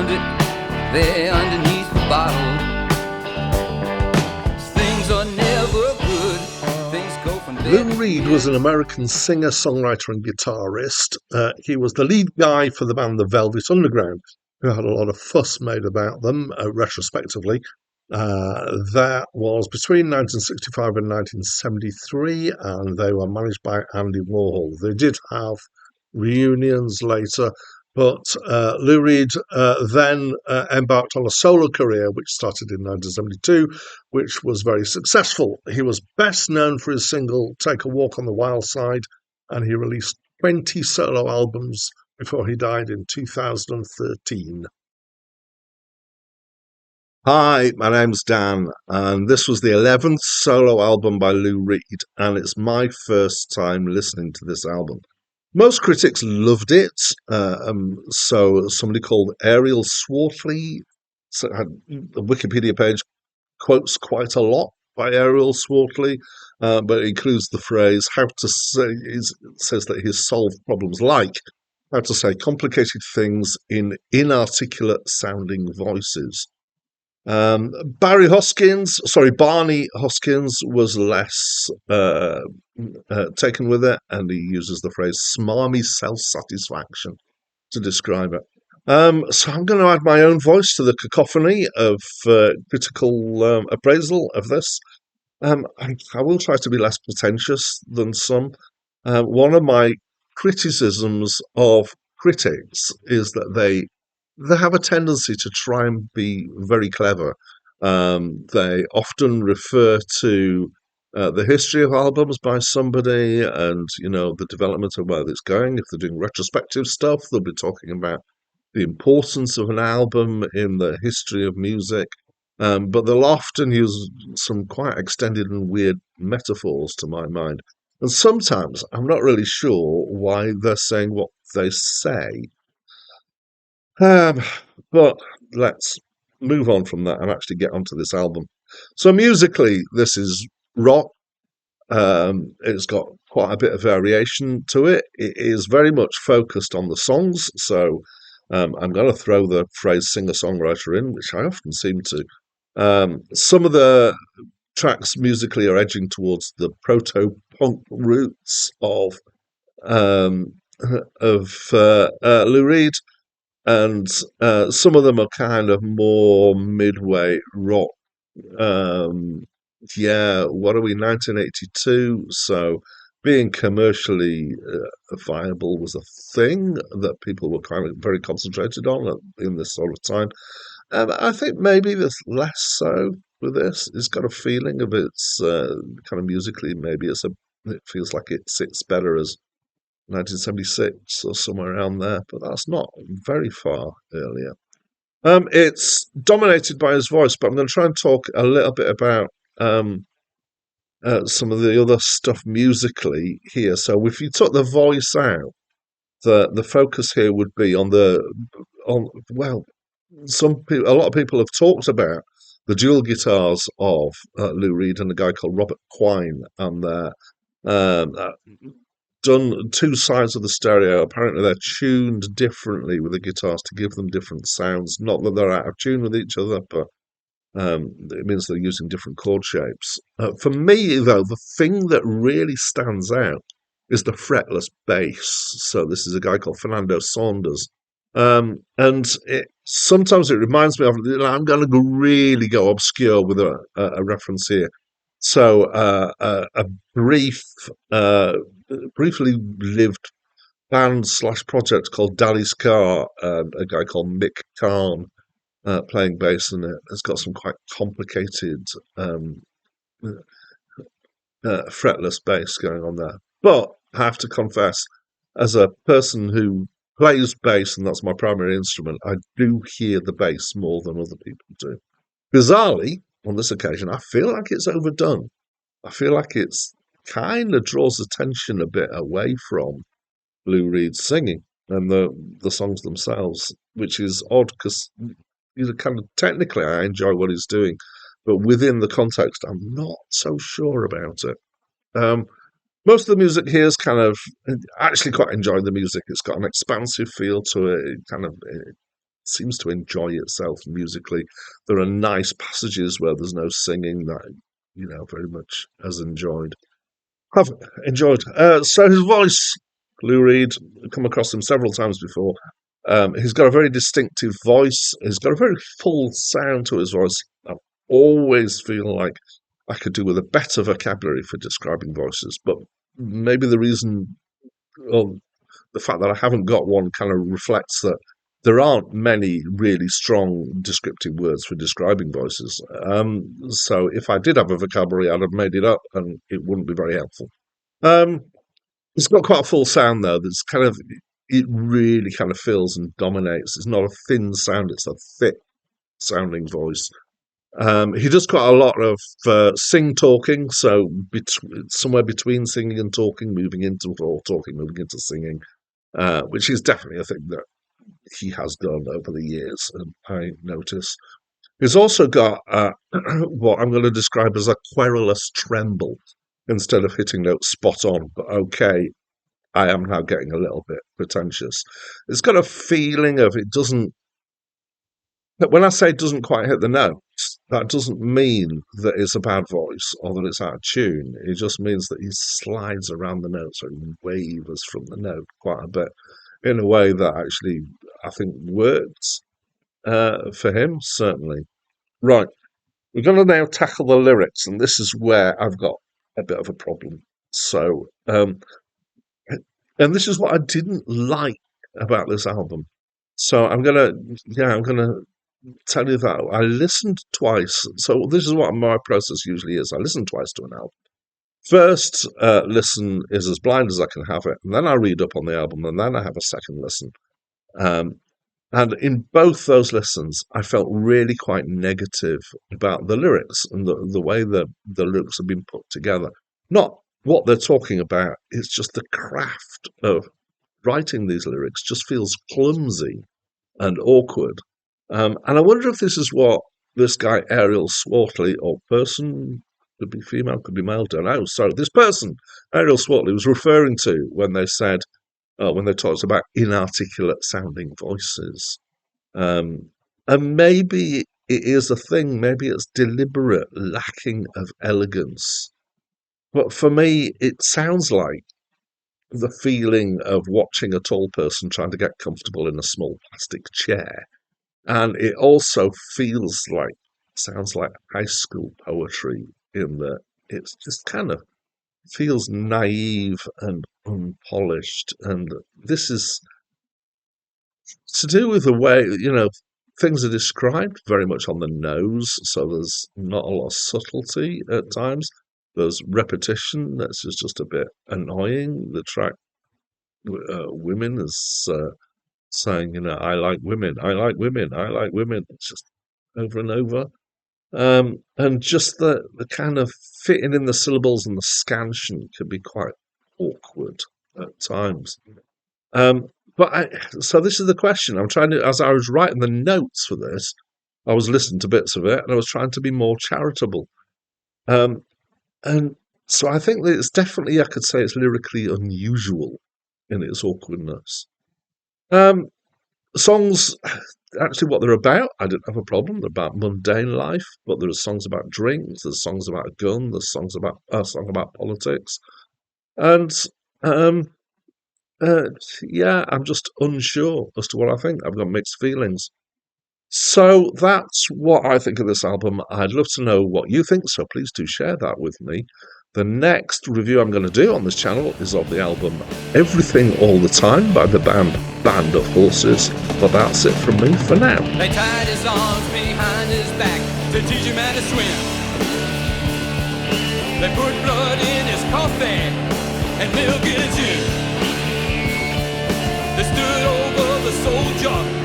found it there underneath the bottle. Things are never good. Things go from Lou Reed was an American singer, songwriter, and guitarist. He was the lead guy for the band The Velvet Underground, who had a lot of fuss made about them retrospectively. That was between 1965 and 1973, and they were managed by Andy Warhol. They did have reunions later, but Lou Reed then embarked on a solo career, which started in 1972, which was very successful. He was best known for his single Take a Walk on the Wild Side, and he released 20 solo albums before he died in 2013. Hi, my name's Dan, and this was the 11th solo album by Lou Reed, and it's my first time listening to this album. Most critics loved it, so somebody called Ariel Swartley, had the Wikipedia page quotes quite a lot by Ariel Swartley, but it includes the phrase how to say, it says that he's solved problems like how to say complicated things in inarticulate sounding voices. Barney Hoskins was less taken with it, and he uses the phrase smarmy self-satisfaction to describe it. So I'm going to add my own voice to the cacophony of critical appraisal of this. I will try to be less pretentious than some. One of my criticisms of critics is that they have a tendency to try and be very clever. They often refer to the history of albums by somebody and, the development of where it's going. If they're doing retrospective stuff, they'll be talking about the importance of an album in the history of music. But they'll often use some quite extended and weird metaphors, to my mind. And sometimes I'm not really sure why they're saying what they say. But let's move on from that and actually get onto this album. So musically, this is rock. It's got quite a bit of variation to it. It is very much focused on the songs. So I'm going to throw the phrase singer-songwriter in, which I often seem to. Some of the tracks musically are edging towards the proto-punk roots of Lou Reed. And some of them are kind of more midway rock. What are we, 1982? So being commercially viable was a thing that people were kind of very concentrated on in this sort of time. I think maybe there's less so with this. It's got a feeling of it's kind of musically, maybe it feels like it sits better as 1976 or somewhere around there, but that's not very far earlier. It's dominated by his voice, but I'm going to try and talk a little bit about some of the other stuff musically here. So if you took the voice out, the focus here would be on a lot of people have talked about the dual guitars of Lou Reed and a guy called Robert Quine, and their done two sides of the stereo. Apparently they're tuned differently with the guitars to give them different sounds. Not that they're out of tune with each other, but it means they're using different chord shapes. For me, though, the thing that really stands out is the fretless bass. So this is a guy called Fernando Saunders. And sometimes it reminds me of, I'm going to really go obscure with a reference here. So a briefly lived band / project called Dally's Car, a guy called Mick Karn playing bass in it. It's got some quite complicated fretless bass going on there. But I have to confess, as a person who plays bass, and that's my primary instrument, I do hear the bass more than other people do. Bizarrely, on this occasion, I feel like it's overdone. I feel like it's kind of draws attention a bit away from Lou Reed's singing and the songs themselves, which is odd because kind of technically I enjoy what he's doing, but within the context, I'm not so sure about it. Most of the music here is kind of actually quite enjoying the music. It's got an expansive feel to it. It kind of seems to enjoy itself musically. There are nice passages where there's no singing that, very much has enjoyed. Have enjoyed. So his voice, Lou Reed, come across him several times before. He's got a very distinctive voice. He's got a very full sound to his voice. I always feel like I could do with a better vocabulary for describing voices, but maybe the reason, or the fact that I haven't got one, kind of reflects that there aren't many really strong descriptive words for describing voices. So if I did have a vocabulary, I'd have made it up, and it wouldn't be very helpful. Um, it's got quite a full sound though. That's kind of it really kind of fills and dominates. It's not a thin sound; it's a thick sounding voice. He does quite a lot of sing talking, so somewhere between singing and talking, moving into or talking, moving into singing, which is definitely a thing that he has done over the years, and I notice. He's also got what I'm going to describe as a querulous tremble instead of hitting notes spot on. But okay, I am now getting a little bit pretentious. It's got a feeling of it doesn't. When I say it doesn't quite hit the notes, that doesn't mean that it's a bad voice or that it's out of tune. It just means that he slides around the notes or wavers from the note quite a bit in a way that actually I think works for him, certainly. Right, we're going to now tackle the lyrics, and this is where I've got a bit of a problem. So, and this is what I didn't like about this album. So I'm gonna tell you that I listened twice. So this is what my process usually is. I listen twice to an album. First listen is as blind as I can have it, and then I read up on the album, and then I have a second listen. Um, and in both those listens, I felt really quite negative about the lyrics and the way the lyrics have been put together. Not what they're talking about, it's just the craft of writing these lyrics just feels clumsy and awkward. And I wonder if this is what this guy, Ariel Swartley, or person, could be female, could be male, don't know. So this person, Ariel Swartley, was referring to when they said, when they talked about inarticulate sounding voices. And maybe it is a thing, maybe it's deliberate lacking of elegance. But for me, it sounds like the feeling of watching a tall person trying to get comfortable in a small plastic chair. And it also sounds like high school poetry in that it's just kind of feels naive and unpolished. And this is to do with the way, things are described very much on the nose. So there's not a lot of subtlety at times. There's repetition that's just a bit annoying. The track Women is saying, I like women, I like women, I like women. It's just over and over. And just the kind of fitting in the syllables and the scansion can be quite awkward at times. So this is the question. I'm trying to, as I was writing the notes for this, I was listening to bits of it and I was trying to be more charitable. And so I think that it's definitely, I could say it's lyrically unusual in its awkwardness. Songs, actually, what they're about, I don't have a problem. They're about mundane life, but there's songs about drinks, there's songs about a gun, there's songs about a song about politics, and yeah, I'm just unsure as to what I think. I've got mixed feelings. So that's what I think of this album. I'd love to know what you think, so please do share that with me. The next review I'm going to do on this channel is of the album Everything All the Time by the Band of Horses. But that's it from me for now. They tied his arms behind his back to teach him how to swim. They put blood in his coffee and milk in his ear. They stood over the soldier